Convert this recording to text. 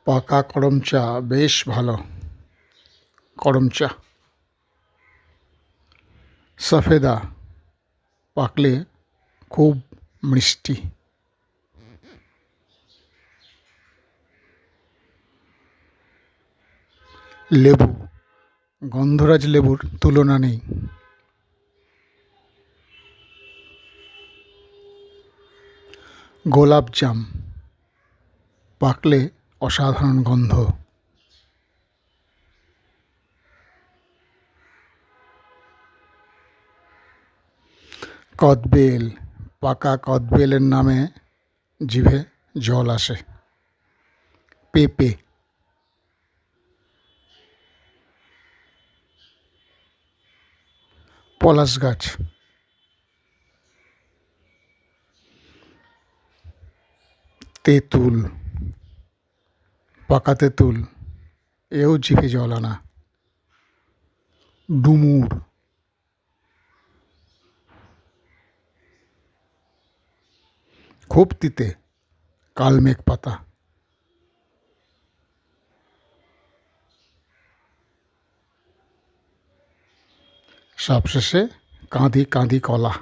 পাকা করম চা বেশ ভালো। করম চা সফেদা পাকলে খুব মিষ্টি। লেবু গন্ধরাজ লেবুর তুলনা নেই। গোলাপ জাম পাকলে অসাধারণ গন্ধ। কদবেল পাকা কদবেলের নামে জিভে জল আসে। পেঁপে পলাশ গাছ তেঁতুল পাকা তেঁতুল এও জিভে জল আনা। ডুমুর খুব তিতে কালমেঘ পাতা। সবশেষে কাঁদি কাঁদি কলা।